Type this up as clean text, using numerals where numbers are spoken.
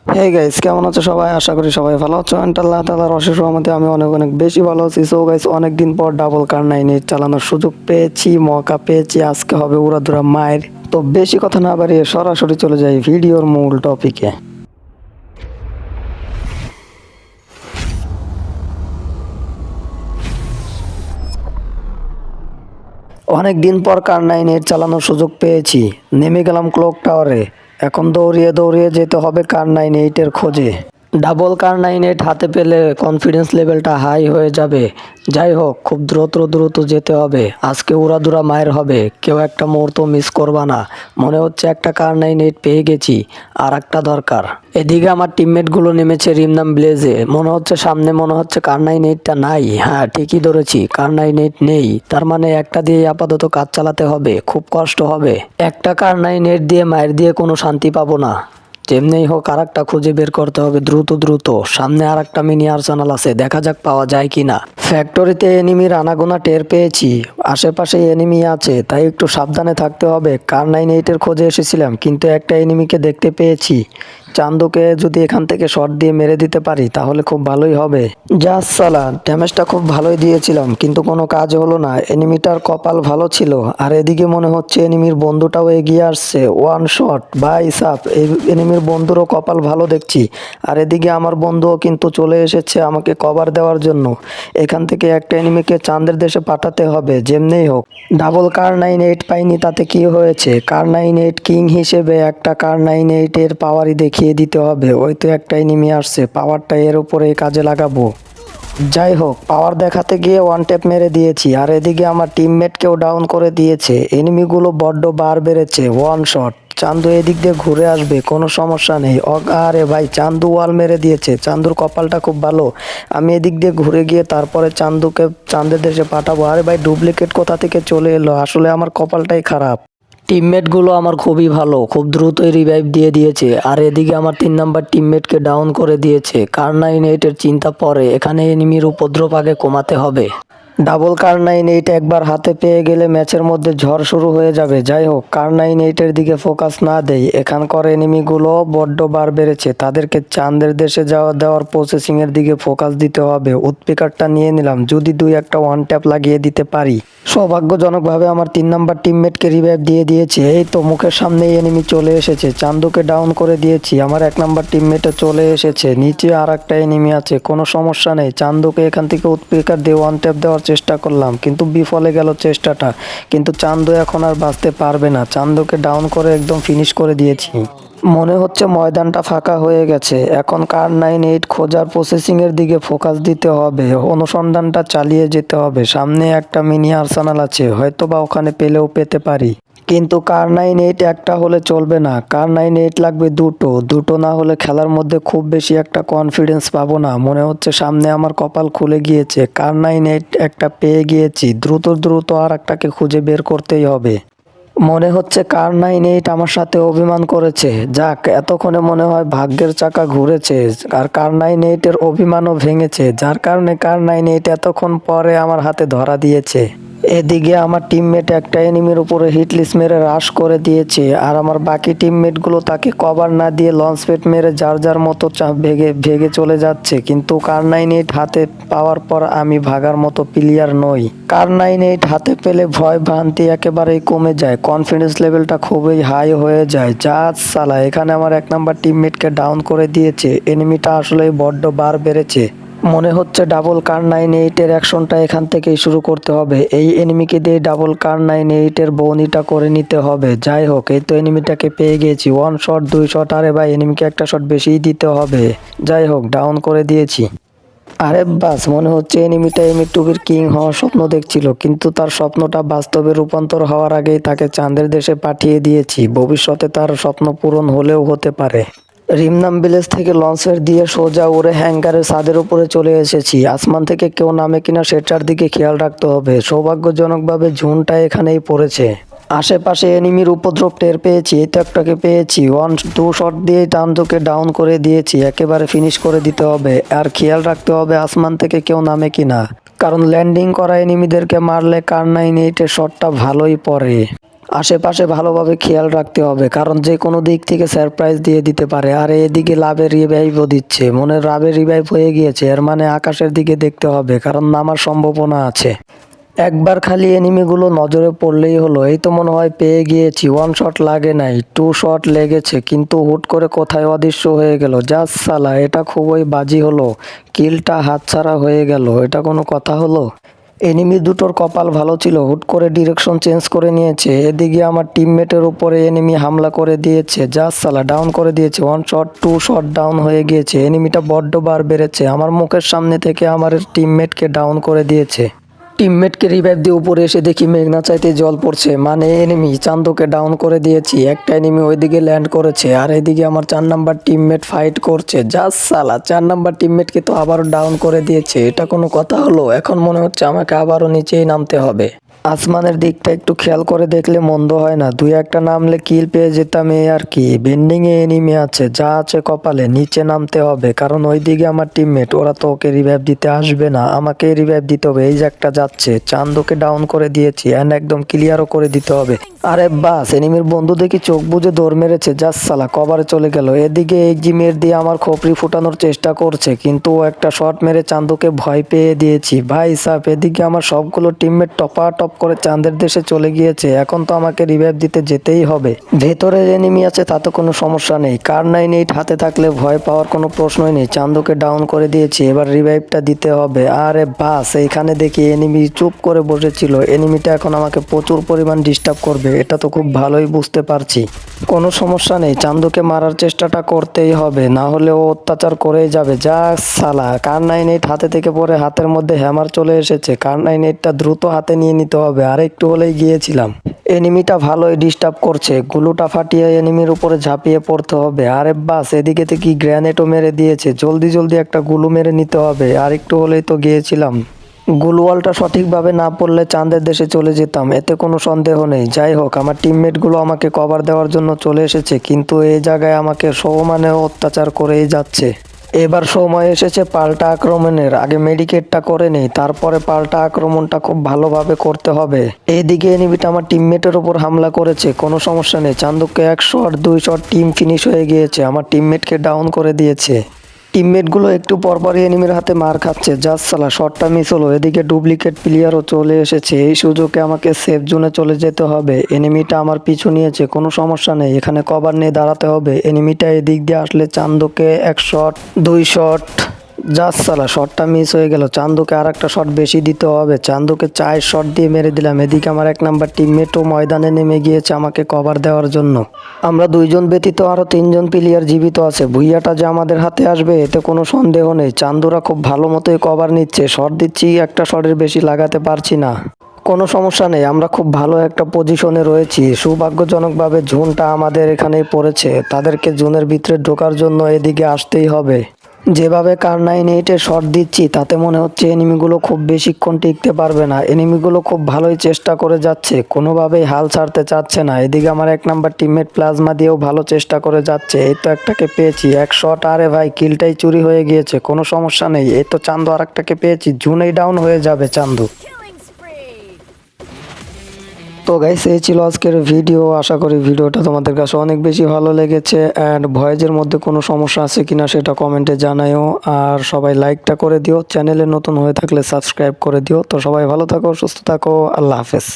Hey guys, কেমন আছো সবাই? আশা করি সবাই ভালো আছো। আল্লাহ তাআলার অশেষ রহমতে আমি অনেক অনেক বেশি ভালো আছি। সো গাইস, অনেকদিন পর ডাবল কার 9 চালানোর সুযোগ পেয়েছি, মৌকা পেয়েছি। আজকে হবে উড়াধুরা মায়ের। তো বেশি কথা না বাড়িয়ে সরাসরি চলে যাই ভিডিওর মূল টপিকে। অনেক দিন পর কার 9 চালানোর সুযোগ পেয়েছি। নেমে গেলাম ক্লক টাওয়ারে। এখন দৌড়িয়ে দৌড়িয়ে যেতে হবে কার 9 এর খোঁজে। ডাবল কার 9 হাতে পেলে কনফিডেন্স লেভেলটা হাই হয়ে যাবে। যাই হোক, খুব দ্রুত দ্রুত যেতে হবে। আজকে উড়াধুরা মায়ের হবে, কেউ একটা মুহূর্ত মিস করবা না। মনে হচ্ছে একটা কার 9 পেয়ে গেছি, আর একটা দরকার। এদিকে আমার টিমমেটগুলো নেমেছে রিমনাম ব্লেজে। মনে হচ্ছে কার 9টা নাই। হ্যাঁ, ঠিকই ধরেছি, কার 9 নেই। তার মানে একটা দিয়ে আপাতত কাজ চালাতে হবে, খুব কষ্ট হবে। একটা কার 9 দিয়ে মায়ের দিয়ে কোনো শান্তি পাবো না। যেমনিই হোক আর একটা খুঁজে বের করতে হবে দ্রুত দ্রুত। সামনে আর একটা মিনি আর্সেনাল আছে, দেখা যাক পাওয়া যায় কিনা। ফ্যাক্টরিতে এনিমির আনাগোনা টের পেয়েছি। আশেপাশে এনিমি আছে, তাই একটু সাবধানে থাকতে হবে। কার 9 খোঁজে এসেছিলাম, কিন্তু একটা এনিমিকে দেখতে পেয়েছি। চান্দুকে যদি এখান থেকে শট দিয়ে মেরে দিতে পারি তাহলে খুব ভালোই হবে। জাস সালা, ড্যামেজটা খুব ভালোই দিয়েছিলাম, কিন্তু কোনো কাজ হলো না। এনিমিটার কপাল ভালো ছিল। আর এদিকে মনে হচ্ছে এনিমির বন্ধুটাও এগিয়ে আসছে। ওয়ান শট বাই সাপ, এই এনিমির বন্ধুরও কপাল ভালো দেখছি। আর এদিকে আমার বন্ধুও কিন্তু চলে এসেছে আমাকে কভার দেওয়ার জন্য। এখান থেকে একটা এনিমিকে চাঁদের দেশে পাঠাতে হবে যেমনিই হোক। ডাবল কার 9 পাইনি তাতে কি হয়েছে? কার 9 কিং হিসেবে একটা কার 9 পাওয়ারই দেখিয়ে দিতে হবে। ওই তো একটা এনিমি আসছে, পাওয়ারটা এর উপরে কাজে লাগাবো। যাই হোক, পাওয়ার দেখাতে গিয়ে ওয়ান ট্যাপ মেরে দিয়েছি। আর এদিকে আমার টিমমেটকেও ডাউন করে দিয়েছে। এনিমিগুলো বড্ড বার বেড়েছে। One shot. চান্দু এদিক দিয়ে ঘুরে আসবে, কোনো সমস্যা নেই। আরে ভাই, চান্দু ওয়াল মেরে দিয়েছে। চান্দুর কপালটা খুব ভালো। আমি এদিক দিয়ে ঘুরে গিয়ে তারপরে চান্দুকে চাঁদের দেশে পাঠাবো। আরে ভাই, ডুপ্লিকেট কোথা থেকে চলে এলো? আসলে আমার কপালটাই খারাপ। টিমমেটগুলো আমার খুবই ভালো, খুব দ্রুতই রিভাইভ দিয়ে দিয়েছে। আর এদিকে আমার 3 নাম্বার টিমমেটকে ডাউন করে দিয়েছে। কার 9 চিন্তা পরে, এখানে এনিমির উপদ্রব আগে কমাতে হবে। ডাবল কার 9 একবার হাতে পেয়ে গেলে ম্যাচের মধ্যে ঝড় শুরু হয়ে যাবে। যাই হোক, কার 9 দিকে ফোকাস না দেই। এখানকার এনিমিগুলো বড্ড বার বেড়েছে, তাদেরকে চাঁদের দেশে দেওয়ার প্রসেসিং এর দিকে ফোকাস দিতে হবে। উৎপিকারটা নিয়ে নিলাম, যদি দুই একটা ওয়ান ট্যাপ লাগিয়ে দিতে পারি। সৌভাগ্যজনকভাবে আমার 3 নাম্বার টিমমেটকে রিভাইভ দিয়ে দিয়েছে। এই তো মুখের সামনেই এনিমি চলে এসেছে। চান্দুকে ডাউন করে দিয়েছি। আমার 1 নাম্বার টিমমেটও চলে এসেছে। নিচে আর একটা এনিমি আছে, কোনো সমস্যা নেই। চান্দুকে এখান থেকে উৎপিকার দিয়ে ওয়ান ট্যাপ দেওয়ার চেষ্টা করলাম, কিন্তু বিফলে গেল চেষ্টাটা। কিন্তু চান্দু এখন আর বাঁচতে পারবে না। চান্দুকে ডাউন করে একদম ফিনিশ করে দিয়েছি। মনে হচ্ছে ময়দানটা ফাঁকা হয়ে গেছে। এখন কার 9 খোঁজার প্রসেসিং এর দিকে ফোকাস দিতে হবে, অনুসন্ধানটা চালিয়ে যেতে হবে। সামনে একটা মিনি আর্সেনাল আছে, হয়তো বা ওখানে পেলেও পেতে পারি। কিন্তু কার 9 একটা হলে চলবে না, কার 9 লাগবে দুটো। দুটো না হলে খেলার মধ্যে খুব বেশি একটা কনফিডেন্স পাবো না। মনে হচ্ছে সামনে আমার কপাল খুলে গিয়েছে। কার 9 একটা পেয়ে গিয়েছি, দ্রুত দ্রুত আর একটাকে খুঁজে বের করতেই হবে। মনে হচ্ছে কার 9 আমার সাথে অভিমান করেছে। যাক, এতক্ষণে মনে হয় ভাগ্যের চাকা ঘুরেছে, আর কার 9 অভিমানও ভেঙেছে, যার কারণে কার 9 এতক্ষণ পরে আমার হাতে ধরা দিয়েছে। এদিকে আমার টিমমেট একটা এনিমির উপরে হিটলিস্ট মেরে রাশ করে দিয়েছে, আর আমার বাকি টিমমেটগুলো তাকে কভার না দিয়ে লঞ্চ প্যাড মেরে যার যার মতো ভেগে ভেগে চলে যাচ্ছে। কিন্তু কার 9 হাতে পাওয়ার পর আমি ভাগার মতো প্লেয়ার নই। কার 9 হাতে পেলে ভয় ভ্রান্তি একেবারেই কমে যায়, কনফিডেন্স লেভেলটা খুবই হাই হয়ে যায়। যা সালা, এখানে আমার 1 নাম্বার টিমমেটকে ডাউন করে দিয়েছে। এনিমিটা আসলেই বড্ড বার বেড়েছে। মনে হচ্ছে ডাবল কার 9 অ্যাকশনটা এখান থেকেই শুরু করতে হবে। এই এনিমিকে দিয়ে ডাবল কার 9 বউনিটা করে নিতে হবে। যাই হোক, এই তো এনিমিটাকে পেয়ে গিয়েছি। ওয়ান শট, দুই শট। আরে ভাই, এনিমিকে একটা শট বেশিই দিতে হবে। যাই হোক, ডাউন করে দিয়েছি। আরে বাস, মনে হচ্ছে এনিমিটা এম টুবির কিং হওয়ার স্বপ্ন দেখছিল, কিন্তু তার স্বপ্নটা বাস্তবে রূপান্তর হওয়ার আগেই তাকে চাঁদের দেশে পাঠিয়ে দিয়েছি। ভবিষ্যতে তার স্বপ্ন পূরণ হলেও হতে পারে। রিমনাম ভিলেজ থেকে লঞ্চের দিয়ে সোজা উড়ে হ্যাঙ্গারের ছাদের উপরে চলে এসেছি। আসমান থেকে কেউ নামে কিনা সেটার দিকে খেয়াল রাখতে হবে। সৌভাগ্যজনকভাবে ঝুনটা এখানেই পড়েছে। আশেপাশে এনিমির উপদ্রব টের পেয়েছি। এই তো একটাকে পেয়েছি। ওয়ান টু শট দিয়ে টান্দুকে ডাউন করে দিয়েছি। একেবারে ফিনিশ করে দিতে হবে। আর খেয়াল রাখতে হবে আসমান থেকে কেউ নামে কিনা, কারণ ল্যান্ডিং করা এনিমিদেরকে মারলে কার 9 শটটা ভালোই পড়ে। আশেপাশে ভালোভাবে খেয়াল রাখতে হবে, কারণ যে কোনো দিক থেকে সারপ্রাইজ দিয়ে দিতে পারে। আর এদিকে লাভের রিভাইভও দিচ্ছে, মনে লাভের রিভাইভ হয়ে গিয়েছে, এর মানে আকাশের দিকে দেখতে হবে, কারণ নামার সম্ভাবনা আছে। একবার খালি এনিমিগুলো নজরে পড়লেই হলো। এই তো মনে হয় পেয়ে গিয়েছি। ওয়ান শট লাগে নাই, টু শট লেগেছে, কিন্তু হুট করে কোথায় অদৃশ্য হয়ে গেল। জাস সালা, এটা খুবই বাজি হলো। কিলটা হাতছাড়া হয়ে গেল, এটা কোনো কথা হলো? এনিমি দুটোর কপাল ভালো ছিল, হুট করে ডিরেকশন চেঞ্জ করে নিয়েছে। এদিকে আমার টিমমেটের উপরে এনিমি হামলা করে দিয়েছে। জাস সালা, ডাউন করে দিয়েছে। One shot two shot down হয়ে গিয়েছে। এনিমিটা বড্ড বার বেড়েছে, আমার মুখের সামনে থেকে আমার টিমমেটকে ডাউন করে দিয়েছে। টিমমেটকে রিভাইভ দিয়ে উপরে এসে দেখি মেঘনা চাইতে জল পড়ছে, মানে এনিমি চান্দুকে ডাউন করে দিয়েছি। একটা এনিমি ওইদিকে ল্যান্ড করেছে, আর এদিকে আমার 4 নাম্বার টিমমেট ফাইট করছে। জাস সালা, 4 নাম্বার টিমমেটকে তো আবারও ডাউন করে দিয়েছে, এটা কোনো কথা হলো? এখন মনে হচ্ছে আমাকে আবারও নিচেই নামতে হবে। আসমানের দিকটা একটু খেয়াল করে দেখলে মন্দ হয় না, দুই একটা নামলে কিল পেয়ে যেতাম, এই আর কি। বেন্ডিং এ এনিমি আছে, যা আছে কপালে, নিচে নামতে হবে, কারণ ওইদিকে আমার টিমমেট, ওরা তো ওকে রিভাইভ দিতে আসবে না, আমাকে রিভাইভ দিতে হবে। এই যে একটা যাচ্ছে, চান্দুকে ডাউন করে দিয়েছি, এন্ড একদম ক্লিয়ারও করে দিতে হবে। আরে বাস, এনিমির বন্ধু দেখি চোখ বুজে দৌড় মেরেছে। জাস সালা, কভারে চলে গেল। এদিকে এক্সিমের দিয়ে আমার খোপড়ি ফুটানোর চেষ্টা করছে, কিন্তু ও একটা শট মেরে চান্দুকে ভয় পেয়ে দিয়েছি। ভাই সাহেব, এদিকে আমার সবগুলো টিমমেট টপ করে চাঁদের দেশে চলে গিয়েছে, এখন তো আমাকে রিভাইভ দিতে যেতেই হবে। ভেতরে এনিমি আছে তাতে কোনো সমস্যা নেই, কার 98 হাতে থাকলে ভয় পাওয়ার কোনো প্রশ্নই নেই। চান্দুকে ডাউন করে দিয়েছি, এবার রিভাইভটা দিতে হবে। আরে বাস, এইখানে দেখি এনিমি চুপ করে বসেছিল, এনিমিটা এখন আমাকে প্রচুর পরিমাণ ডিস্টার্ব করবে, এটা তো খুব ভালোই বুঝতে পারছি। কোনো সমস্যা নেই, চান্দুকে মারার চেষ্টাটা করতেই হবে, না হলে ও অত্যাচার করেই যাবে। যা সালা, কার 98 হাতে থেকে পরে হাতের মধ্যে হ্যামার চলে এসেছে, কার 98টা দ্রুত হাতে নিয়ে নিতে হবে, আর একটু হলেই গিয়েছিলাম। এনিমিটা ভালোই ডিস্টার্ব করছে, গুলুটা ফাটিয়ে এনিমির উপরে ঝাঁপিয়ে পড়তে হবে। আরে বাস, এদিকে তো কি গ্র্যানেটও মেরে দিয়েছে, জলদি জলদি একটা গুলু মেরে নিতে হবে, আর একটু হলেই তো গিয়েছিলাম। গুলওয়ালটা সঠিকভাবে না পড়লে চাঁদের দেশে চলে যেতাম, এতে কোনো সন্দেহ নেই। যাই হোক, আমার টিমমেটগুলো আমাকে কভার দেওয়ার জন্য চলে এসেছে, কিন্তু এই জায়গায় আমাকে সমানে অত্যাচার করেই যাচ্ছে। এবার সময় এসেছে পাল্টা আক্রমণের, আগে মেডিকেটটা করে নেই, তারপরে পাল্টা আক্রমণটা খুব ভালোভাবে করতে হবে। এইদিকে এনিমিটা আমার টিমমেটের ওপর হামলা করেছে, কোনো সমস্যা নেই। চান্দুকে 1 শট 2 শট টিম ফিনিশ হয়ে গিয়েছে, আমার টিমমেটকে ডাউন করে দিয়েছে। টিমমেটগুলো একটু পরপরই এনিমির হাতে মার খাচ্ছে। জাস্ট সালা, শটটা মিস হলো। এদিকে ডুপ্লিকেট প্লেয়ারও চলে এসেছে, এই সুযোগে আমাকে সেফ জোনে চলে যেতে হবে। এনিমিটা আমার পিছু নিয়েছে, কোনো সমস্যা নেই, এখানে কভার নিয়ে দাঁড়াতে হবে। এনিমিটা এদিক দিয়ে আসলে চান্দুকে 1 শট 2 শট, জাস্ট সালা, শটটা মিস হয়ে গেল। চান্দুকে আর একটা শট বেশি দিতে হবে, চান্দুকে 4 শট দিয়ে মেরে দিলাম। এদিকে আমার 1 নাম্বার টিমমেটও ময়দানে নেমে গিয়েছে আমাকে কভার দেওয়ার জন্য। আমরা 2 জন ব্যতীত আরো 3 জন প্লেয়ার জীবিত আছে, ভুইয়াটা যে আমাদের হাতে আসবে এতে কোনো সন্দেহ নেই। চান্দুরা খুব ভালো মতোই কভার নিচ্ছে, শট দিচ্ছি, একটা শটের বেশি লাগাতে পারছি না। কোনো সমস্যা নেই, আমরা খুব ভালো একটা পজিশনে রয়েছি। সৌভাগ্যজনকভাবে জোনটা আমাদের এখানেই পড়েছে, তাদেরকে জোনের ভিতরে ঢোকার জন্য এদিকে আসতেই হবে। যেভাবে কার 98-এ শট দিচ্ছি তাতে মনে হচ্ছে এনিমিগুলো খুব বেশিক্ষণ টিকতে পারবে না। এনিমিগুলো খুব ভালোই চেষ্টা করে যাচ্ছে, কোনোভাবেই হাল ছাড়তে চাচ্ছে না। এদিকে আমার 1 নাম্বার টিমমেট প্লাজমা দিয়েও ভালো চেষ্টা করে যাচ্ছে। এই তো একটাকে পেয়েছি, 1 শট। আরে ভাই, কিলটাই চুরি হয়ে গিয়েছে, কোনো সমস্যা নেই। এই তো চান্দু আরেকটাকে পেয়েছি, জুনেই ডাউন হয়ে যাবে চান্দু। তো গাইস, এই ছিল আজকের ভিডিও। আশা করি ভিডিওটা তোমাদের কাছে অনেক বেশি ভালো লেগেছে, অ্যান্ড ভয়েসের মধ্যে কোনো সমস্যা আছে কিনা সেটা কমেন্টে জানাইও। আর সবাই লাইকটা করে দিও, চ্যানেলে নতুন হয়ে থাকলে সাবস্ক্রাইব করে দিও। তো সবাই ভালো থাকো, সুস্থ থাকো, আল্লাহ হাফেজ।